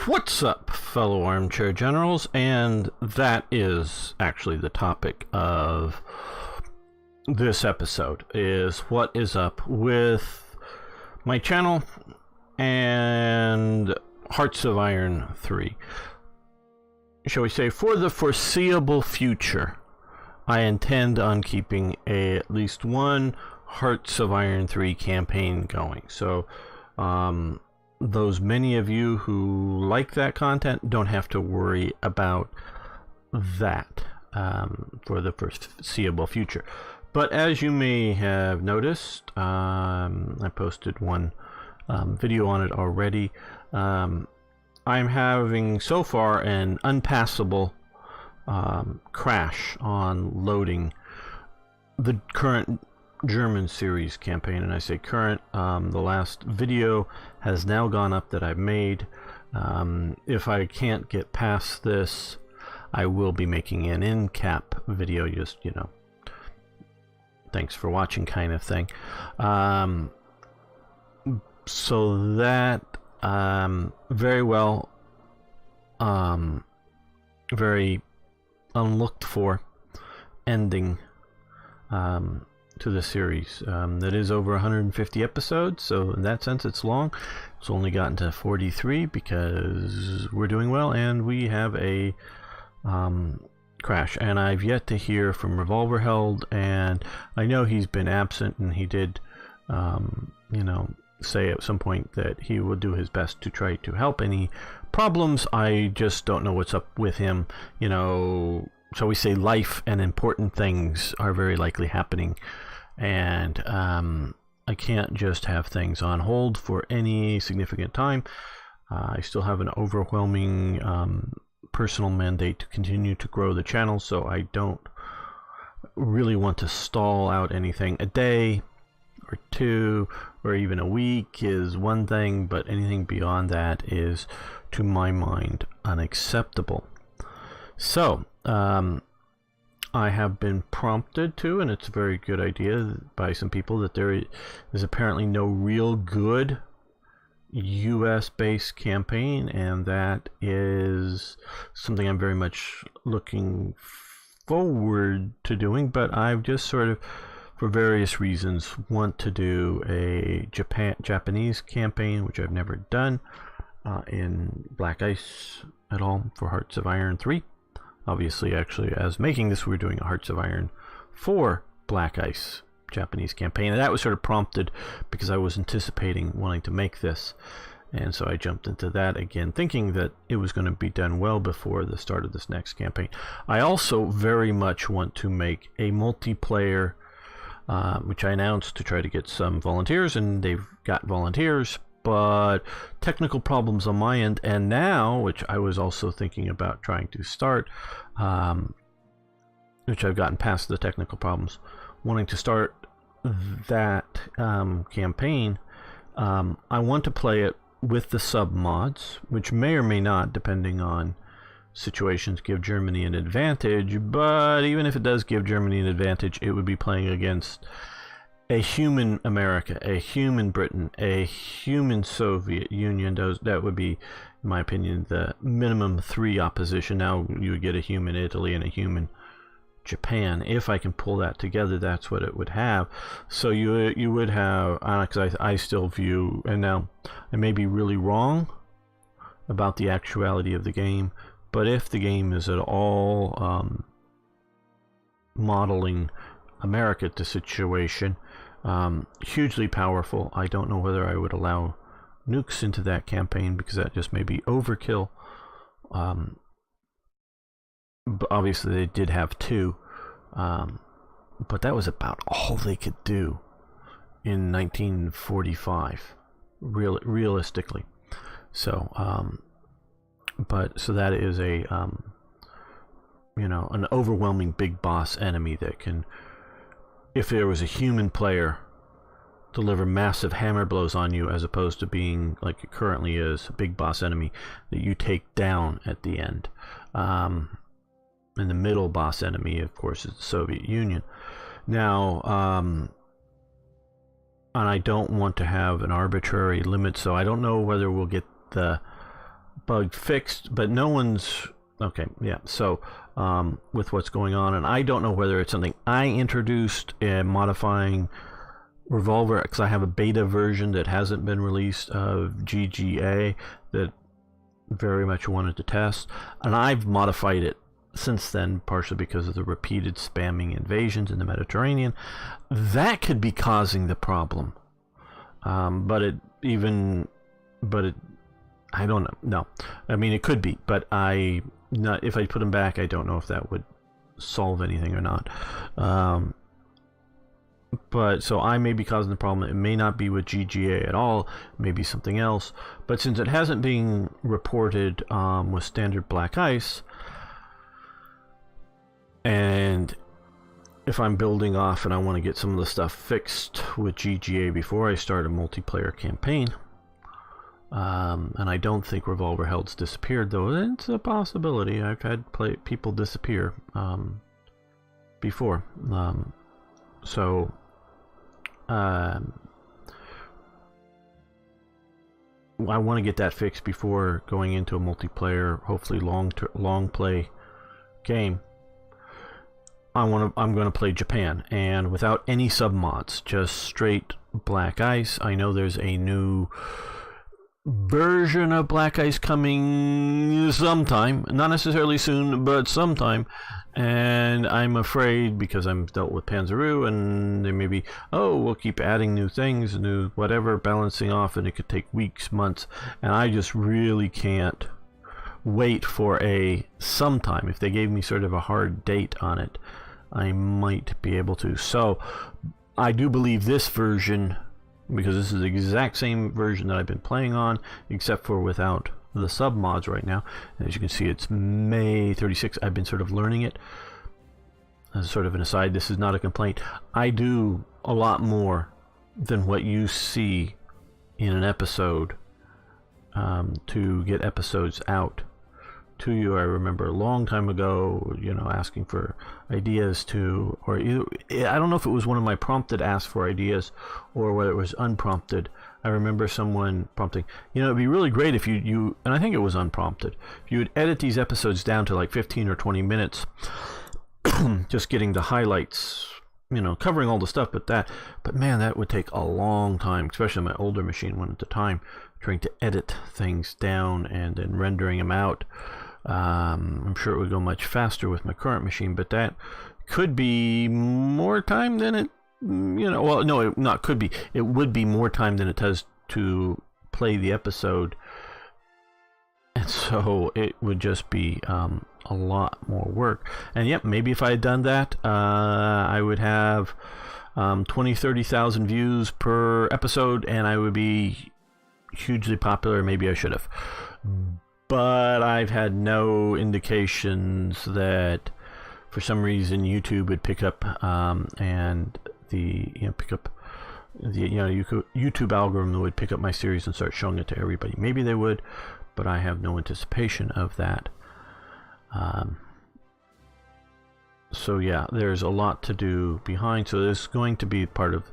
What's up, fellow armchair generals? And that is actually the topic of this episode, is what is up with my channel and Hearts of Iron 3. Shall we say, for the foreseeable future, I intend on keeping at least one Hearts of Iron 3 campaign going. So, those many of you who like that content don't have to worry about that for the foreseeable future. But as you may have noticed, I posted one video on it already. I'm having so far an unpassable crash on loading the current German series campaign, and I say current. The last video has now gone up that I've made. If I can't get past this, I will be making an in-cap video, just, you know, thanks for watching kind of thing. So that very well, very unlooked for ending to the series. That is over 150 episodes, so in that sense it's long. It's only gotten to 43 because we're doing well and we have a crash. And I've yet to hear from revolverheld, and I know he's been absent, and he did you know, say at some point that he will do his best to try to help any problems. I just don't know what's up with him. You know, shall we say, life and important things are very likely happening, and I can't just have things on hold for any significant time. I still have an overwhelming personal mandate to continue to grow the channel, so I don't really want to stall out anything. A day or two or even a week is one thing, but anything beyond that is, to my mind, unacceptable. So I have been prompted to, and it's a very good idea by some people, that there is apparently no real good US-based campaign, and that is something I'm very much looking forward to doing. But I've just sort of, for various reasons, want to do a Japanese campaign, which I've never done in Black Ice at all for Hearts of Iron 3. Obviously, actually, as making this, we're doing a Hearts of Iron 4 Black Ice Japanese campaign, and that was sort of prompted because I was anticipating wanting to make this, and so I jumped into that again, thinking that it was going to be done well before the start of this next campaign. I also very much want to make a multiplayer, which I announced to try to get some volunteers, and they've got volunteers, but technical problems on my end, and now, which I was also thinking about trying to start, which I've gotten past the technical problems, wanting to start that campaign. I want to play it with the sub mods, which may or may not, depending on situations, give Germany an advantage. But even if it does give Germany an advantage, it would be playing against a human America, a human Britain, a human Soviet Union. That would be, in my opinion, the minimum 3 opposition. Now you would get a human Italy and a human Japan. If I can pull that together, that's what it would have. So you would have, because I still view, and now I may be really wrong about the actuality of the game, but if the game is at all modeling America to situation, hugely powerful, I don't know whether I would allow nukes into that campaign, because that just may be overkill. But obviously they did have 2, but that was about all they could do in 1945, realistically. So so that is a you know, an overwhelming big boss enemy that can, if there was a human player, deliver massive hammer blows on you, as opposed to being, like it currently is, a big boss enemy that you take down at the end. And the middle boss enemy, of course, is the Soviet Union. Now, and I don't want to have an arbitrary limit, so I don't know whether we'll get the bug fixed, but no one's okay. Yeah, so with what's going on, and I don't know whether it's something I introduced in modifying Revolver, because I have a beta version that hasn't been released of GGA that very much wanted to test, and I've modified it since then, partially because of the repeated spamming invasions in the Mediterranean. That could be causing the problem, but it I don't know. No, I mean it could be, but if I put them back, I don't know if that would solve anything or not. But so I may be causing the problem. It may not be with GGA at all. It may be something else. But since it hasn't been reported with standard black ice, and if I'm building off and I want to get some of the stuff fixed with GGA before I start a multiplayer campaign, and I don't think revolver held's disappeared, though it's a possibility. I've had people disappear before, so I want to get that fixed before going into a multiplayer, hopefully long play game. I'm going to play Japan, and without any submods, just straight black ice. I know there's a new version of black ice coming sometime, not necessarily soon, but sometime. And I'm afraid, because I'm dealt with Panzeroo, and they may be, we'll keep adding new things, new whatever, balancing off, and it could take weeks, months, and I just really can't wait for a sometime. If they gave me sort of a hard date on it, I might be able to. So I do believe this version, because this is the exact same version that I've been playing on, except for without the sub mods right now. And as you can see, it's May 36th. I've been sort of learning it. As sort of an aside, this is not a complaint. I do a lot more than what you see in an episode to get episodes out to you. I remember a long time ago, asking for ideas or either, I don't know if it was one of my prompted asks for ideas or whether it was unprompted. I remember someone prompting, it'd be really great if you, and I think it was unprompted, if you would edit these episodes down to like 15 or 20 minutes, just getting the highlights, covering all the stuff, but man, that would take a long time, especially on my older machine one at the time, trying to edit things down and then rendering them out. I'm sure it would go much faster with my current machine, but that could be more time than it, well, no, not could be. It would be more time than it does to play the episode. And so it would just be a lot more work. And yep, maybe if I had done that, I would have 30,000 views per episode, and I would be hugely popular. Maybe I should have. But I've had no indications that for some reason YouTube would pick up and the YouTube algorithm would pick up my series and start showing it to everybody. Maybe they would, but I have no anticipation of that. So yeah, there's a lot to do behind. So there's going to be part of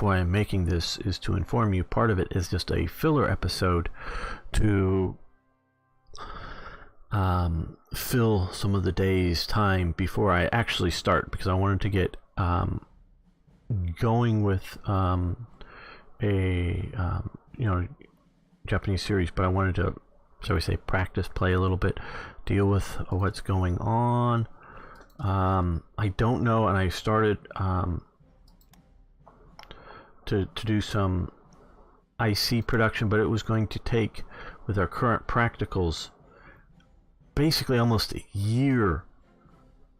why I'm making this is to inform you. Part of it is just a filler episode to fill some of the day's time before I actually start, because I wanted to get going with Japanese series, but I wanted to, shall we say, practice play a little bit, deal with what's going on. I don't know, and I started to do some IC production, but it was going to take, with our current practicals, basically almost a year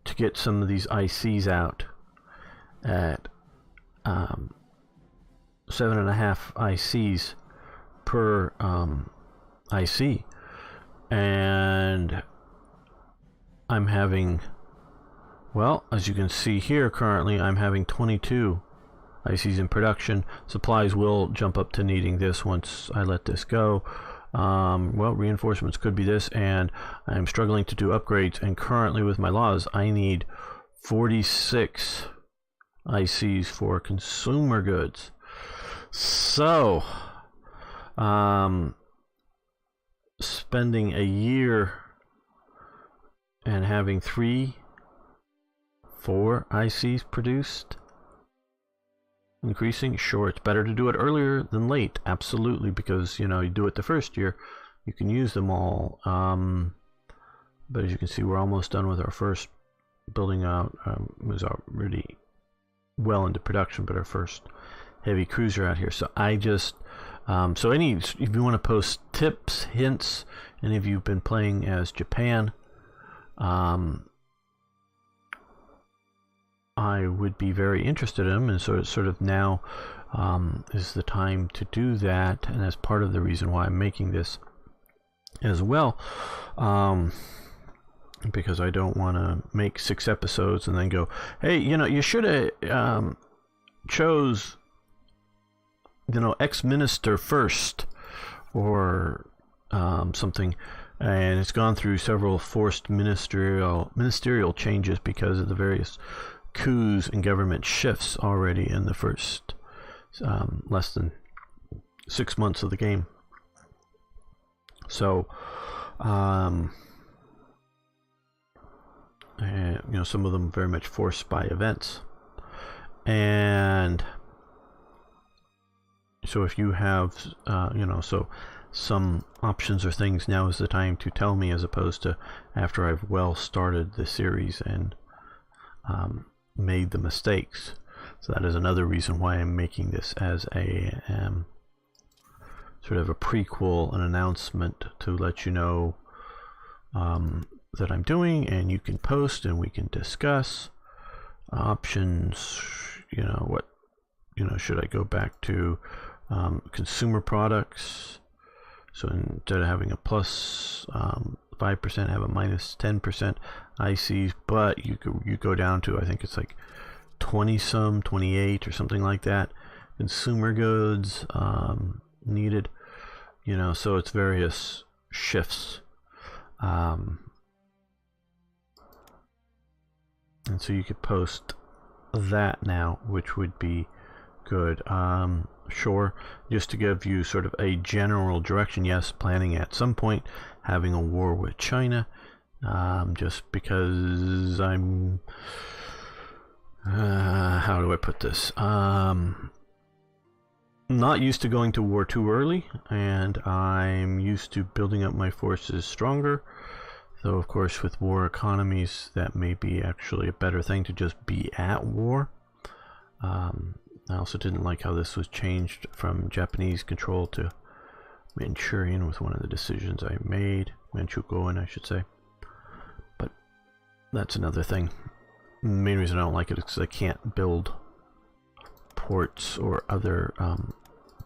to get some of these ICs out at 7.5 ICs per IC, and I'm having, well, as you can see here, currently I'm having 22 ICs in production. Supplies will jump up to needing this once I let this go. Well, reinforcements could be this, and I'm struggling to do upgrades, and currently with my laws I need 46 ICs for consumer goods. So spending a year and having 3, 4 ICs produced, increasing, sure, it's better to do it earlier than late, absolutely, because you do it the first year, you can use them all. But as you can see, we're almost done with our first building out. Was already well into production, but our first heavy cruiser out here. So I just if you want to post tips, hints, any of you've been playing as Japan, I would be very interested in them, and sort of now is the time to do that, and that's part of the reason why I'm making this as well, because I don't want to make 6 episodes and then go, hey, you should have chose ex-minister first, or something, and it's gone through several forced ministerial changes because of the various coups and government shifts already in the first less than 6 months of the game. So some of them very much forced by events, and so if you have so some options or things, now is the time to tell me, as opposed to after I've well started the series and made the mistakes. So that is another reason why I'm making this as a sort of a prequel, an announcement to let you know that I'm doing, and you can post and we can discuss options. What should I go back to consumer products? So instead of having a plus 5%, have a minus 10% ICs, but you go down to, I think it's like 20-some, 28 or something like that, consumer goods needed, so it's various shifts, and so you could post that now, which would be good. Sure, just to give you sort of a general direction, yes, planning at some point having a war with China, just because I'm how do I put this, not used to going to war too early, and I'm used to building up my forces stronger, though of course with war economies that may be actually a better thing to just be at war. I also didn't like how this was changed from Japanese control to Manchurian with one of the decisions I made. Manchukuo, I should say. But that's another thing. The main reason I don't like it is because I can't build ports or other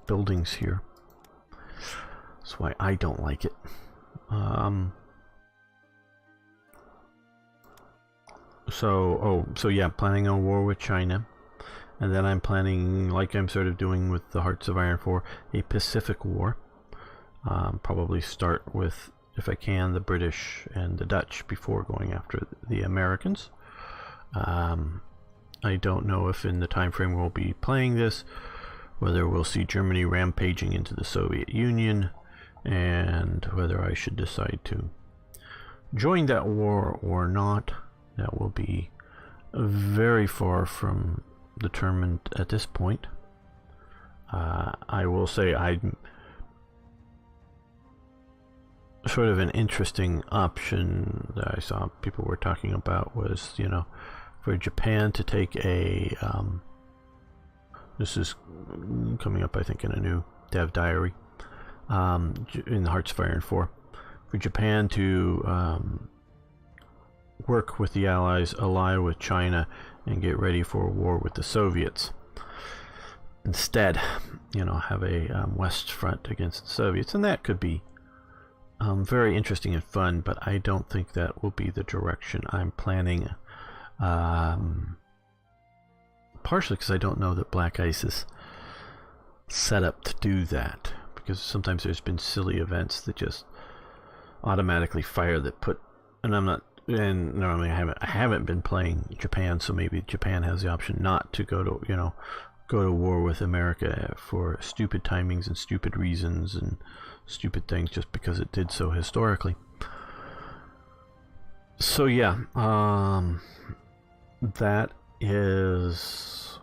buildings here. That's why I don't like it. So yeah, planning a war with China. And then I'm planning, like I'm sort of doing with the Hearts of Iron 4, a Pacific War. Probably start with, if I can, the British and the Dutch before going after the Americans. I don't know if in the time frame we'll be playing this, whether we'll see Germany rampaging into the Soviet Union, and whether I should decide to join that war or not. That will be very far from determined at this point. I will say I'm sort of an interesting option that I saw people were talking about was, for Japan to take a this is coming up I think in a new dev diary in the Hearts of Iron 4, for Japan to work with the Allies, ally with China, and get ready for a war with the Soviets. Instead, have a West front against the Soviets, and that could be very interesting and fun, but I don't think that will be the direction I'm planning. Partially because I don't know that Black Ice is set up to do that, because sometimes there's been silly events that just automatically fire that put, and normally I haven't been playing Japan, so maybe Japan has the option not to go to war with America for stupid timings and stupid reasons and stupid things just because it did so historically. So yeah, that is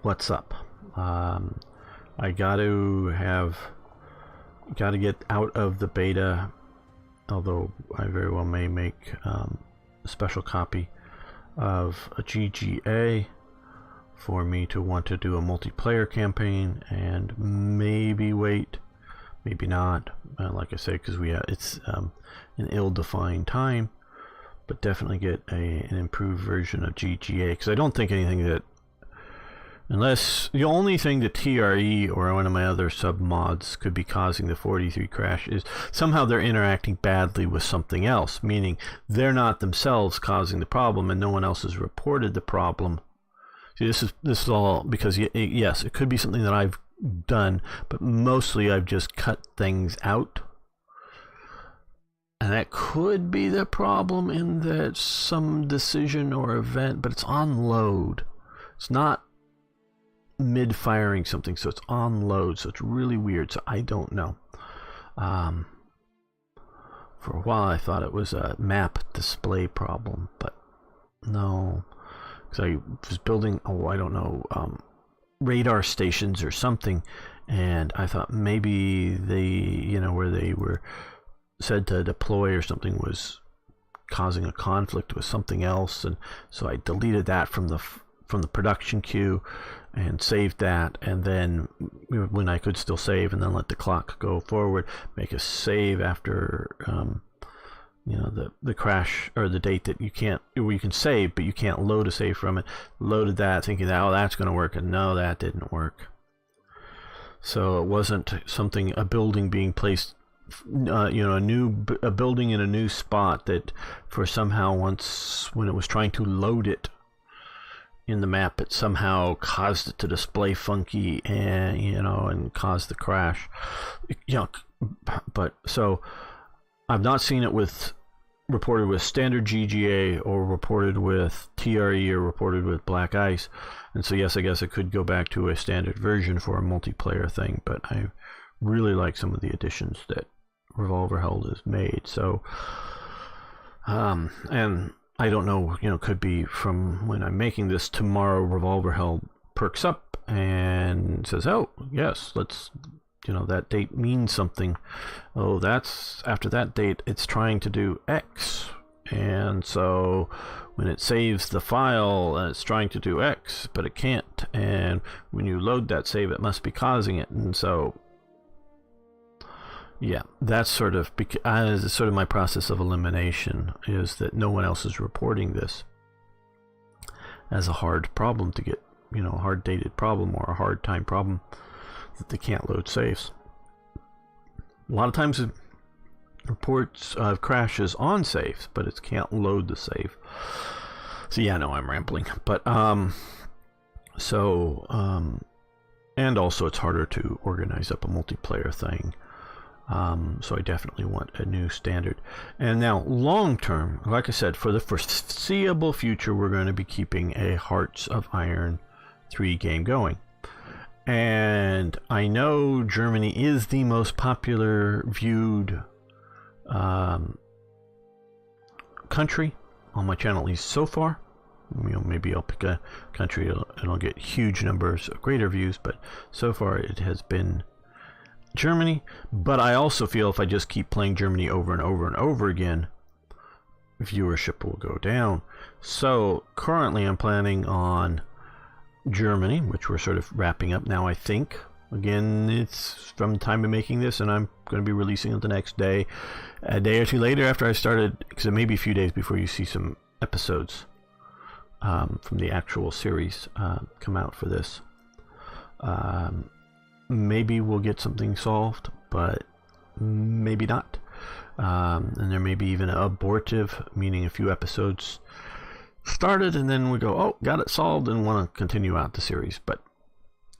what's up. I got to get out of the beta, although I very well may make a special copy of a GGA for me to want to do a multiplayer campaign, and maybe wait, maybe not, like I say, because it's an ill-defined time, but definitely get an improved version of GGA, because I don't think anything that, unless the only thing the TRE or one of my other sub mods could be causing the 43 crash is somehow they're interacting badly with something else, meaning they're not themselves causing the problem and no one else has reported the problem. See, this is all because, yes, it could be something that I've done, but mostly I've just cut things out. And that could be the problem, in that some decision or event, but it's on load. It's not mid-firing something, so it's on load, so it's really weird, so I don't know. For a while I thought it was a map display problem, but no, because I was building, I don't know, radar stations or something, and I thought maybe they, where they were said to deploy or something was causing a conflict with something else, and so I deleted that from the production queue and saved that, and then when I could still save, and then let the clock go forward, make a save after the crash or the date that you can't, where you can save but you can't load a save from it. Loaded that thinking that, that's going to work, and no, that didn't work. So it wasn't something, a building being placed, a building in a new spot, that for somehow once when it was trying to load it in the map, it somehow caused it to display funky and and caused the crash. But so I've not seen it reported with standard GGA or reported with TRE or reported with Black Ice, and so yes, I guess it could go back to a standard version for a multiplayer thing, but I really like some of the additions that revolverheld has made. So and I don't know, could be from when I'm making this tomorrow, revolverheld perks up and says, oh yes, let's, that date means something. Oh, that's after that date it's trying to do X, and so when it saves the file it's trying to do X but it can't, and when you load that save it must be causing it. And so yeah, that's sort of my process of elimination, is that no one else is reporting this as a hard problem to get, a hard dated problem or a hard time problem that they can't load saves. A lot of times it reports crashes on saves, but it can't load the save. So yeah, no, I'm rambling, but and also it's harder to organize up a multiplayer thing. So I definitely want a new standard. And now long term, like I said, for the foreseeable future, we're going to be keeping a Hearts of Iron 3 game going. And I know Germany is the most popular viewed country on my channel, at least so far. Maybe I'll pick a country and I'll get huge numbers of greater views, but so far it has been Germany. But I also feel if I just keep playing Germany over and over and over again, viewership will go down. So currently I'm planning on Germany, which we're sort of wrapping up now, I think. Again, it's from the time of making this, and I'm going to be releasing it the next day, a day or two later after I started, because it may be a few days before you see some episodes from the actual series come out for this. Maybe we'll get something solved, but maybe not. And there may be even an abortive, meaning a few episodes started and then we go, oh, got it solved, and want to continue out the series, but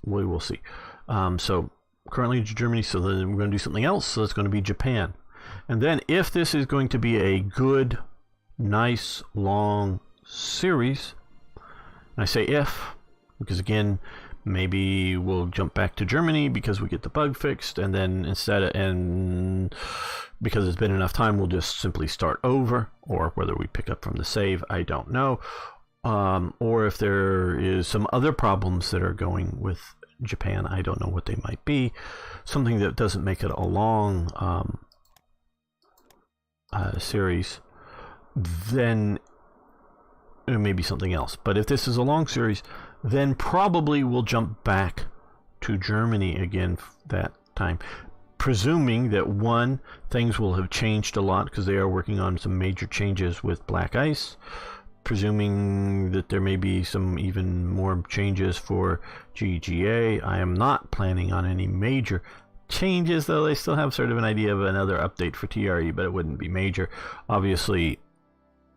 we will see. So currently Germany, so then we're going to do something else, so it's going to be Japan. And then if this is going to be a good, nice, long series, and I say if, because again, Maybe we'll jump back to Germany because we get the bug fixed, and then and because it's been enough time, we'll just simply start over, or whether we pick up from the save, I don't know. Or if there is some other problems that are going with Japan, I don't know what they might be. Something that doesn't make it a long series, then it may be something else. But if this is a long series, then probably we'll jump back to Germany again that time, presuming that one, things will have changed a lot because they are working on some major changes with Black Ice, presuming that there may be some even more changes for GGA. I am not planning on any major changes, though they still have sort of an idea of another update for TRE, but it wouldn't be major. Obviously,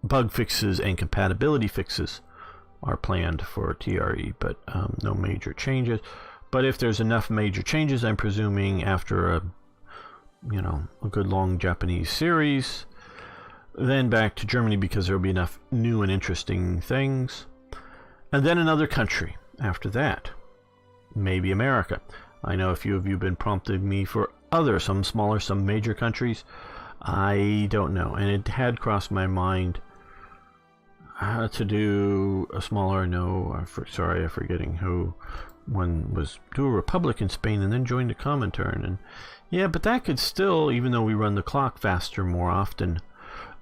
bug fixes and compatibility fixes are planned for TRE, but no major changes. But if there's enough major changes, I'm presuming after a good long Japanese series, then back to Germany because there'll be enough new and interesting things, and then another country after that, maybe America. I know a few of you have been prompting me for some smaller, some major countries. I don't know, and it had crossed my mind to do a smaller, I'm forgetting who one was, do a republic in Spain and then join the Comintern, and yeah, but that could still, even though we run the clock faster more often,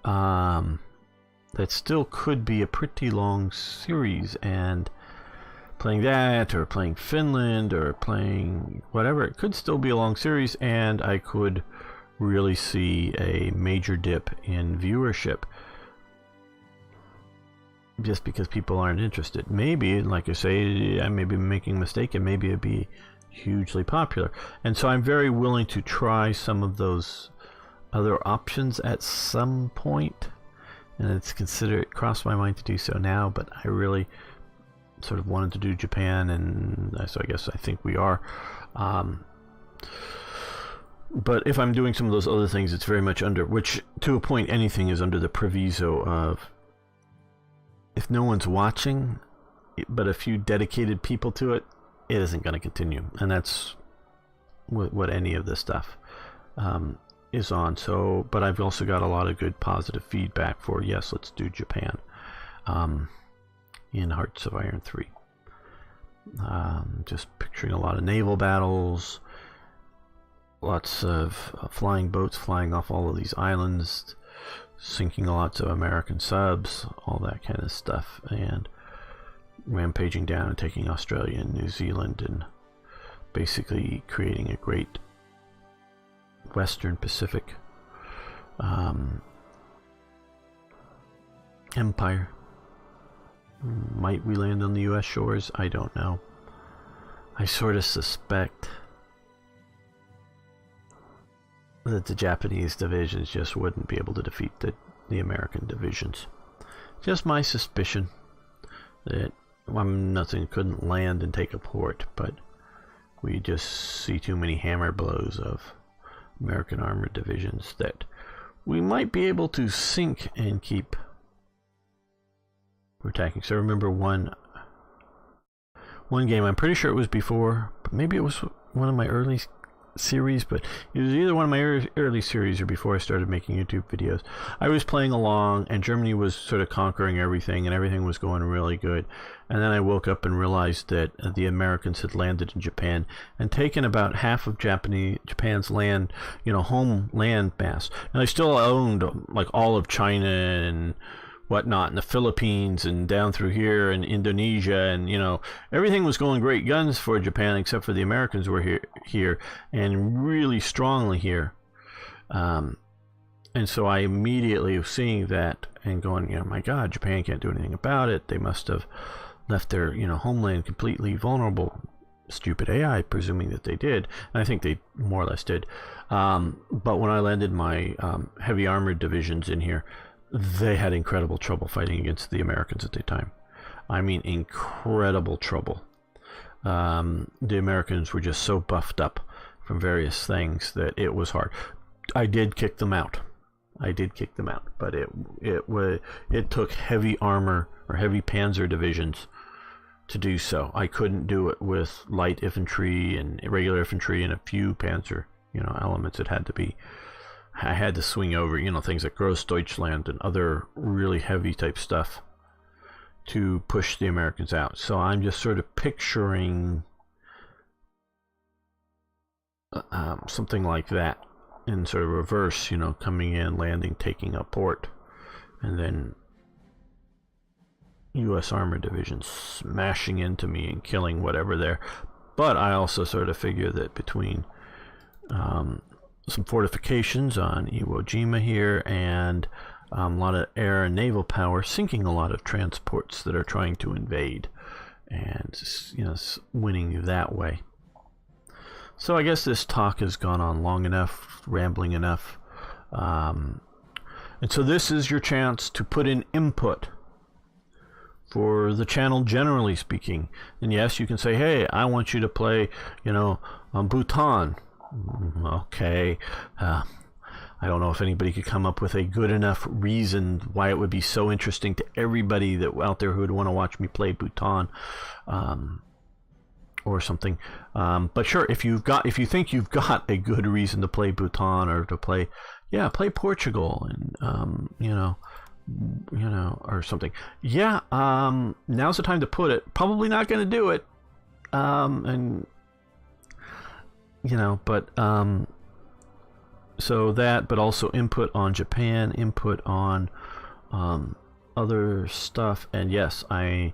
that still could be a pretty long series, and playing that or playing Finland or playing whatever, it could still be a long series, and I could really see a major dip in viewership just because people aren't interested. Maybe, like I say, I may be making a mistake, and maybe it'd be hugely popular. And so I'm very willing to try some of those other options at some point, and it crossed my mind to do so now, but I really sort of wanted to do Japan, and so I think we are. But if I'm doing some of those other things, it's very much which to a point anything is under the proviso of, if no one's watching, but a few dedicated people to it, it isn't going to continue. And that's what any of this stuff is on. So, but I've also got a lot of good positive feedback for, yes, let's do Japan in Hearts of Iron 3. Just picturing a lot of naval battles, lots of flying boats flying off all of these islands, sinking lots of American subs, all that kind of stuff, and rampaging down and taking Australia and New Zealand, and basically creating a great Western Pacific empire. Might we land on the US shores? I don't know. I sort of suspect that the Japanese divisions just wouldn't be able to defeat the American divisions. Just my suspicion that nothing couldn't land and take a port, but we just see too many hammer blows of American armored divisions that we might be able to sink and keep attacking. So I remember one game, I'm pretty sure it was before, but maybe it was one of my early series, but it was either one of my early series or before I started making YouTube videos. I was playing along, and Germany was sort of conquering everything, and everything was going really good. And then I woke up and realized that the Americans had landed in Japan and taken about half of Japan's land, home land mass. And I still owned like all of China and whatnot, in the Philippines and down through here and Indonesia, and everything was going great guns for Japan, except for the Americans were here and really strongly here. And so I immediately was seeing that and going, my God, Japan can't do anything about it. They must have left their homeland completely vulnerable. Stupid AI, presuming that they did, and I think they more or less did. But when I landed my heavy armored divisions in here, they had incredible trouble fighting against the Americans at the time. I mean, incredible trouble. The Americans were just so buffed up from various things that it was hard. I did kick them out, but it took heavy armor or heavy panzer divisions to do so. I couldn't do it with light infantry and regular infantry and a few panzer, elements. It had to be, I had to swing over, things like Gross Deutschland and other really heavy type stuff to push the Americans out. So I'm just sort of picturing something like that in sort of reverse, coming in, landing, taking a port, and then U.S. Armored Division smashing into me and killing whatever there. But I also sort of figure that between some fortifications on Iwo Jima here and a lot of air and naval power sinking a lot of transports that are trying to invade, and winning that way. So I guess this talk has gone on long enough, rambling enough, and so this is your chance to put in input for the channel, generally speaking. And yes, you can say, hey, I want you to play, Bhutan. Okay. I don't know if anybody could come up with a good enough reason why it would be so interesting to everybody that out there who would want to watch me play Bhutan, or something. But sure, if you think you've got a good reason to play Bhutan, or to play Portugal, and or something. Yeah, now's the time to put it. Probably not going to do it. So that, but also input on Japan, input on other stuff, and yes, I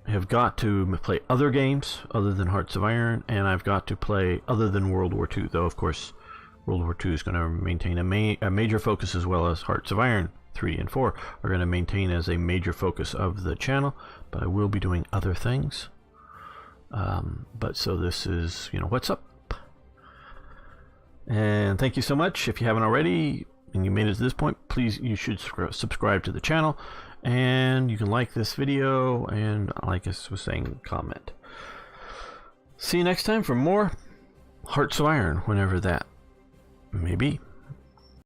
have got to play other games other than Hearts of Iron, and I've got to play other than World War II, though of course World War II is going to maintain a major focus, as well as Hearts of Iron 3 and 4 are going to maintain as a major focus of the channel, but I will be doing other things. But so this is, what's up. And thank you so much. If you haven't already and you made it to this point, please, you should subscribe to the channel, and you can like this video, and like I was saying, comment. See you next time for more Hearts of Iron, whenever that may be.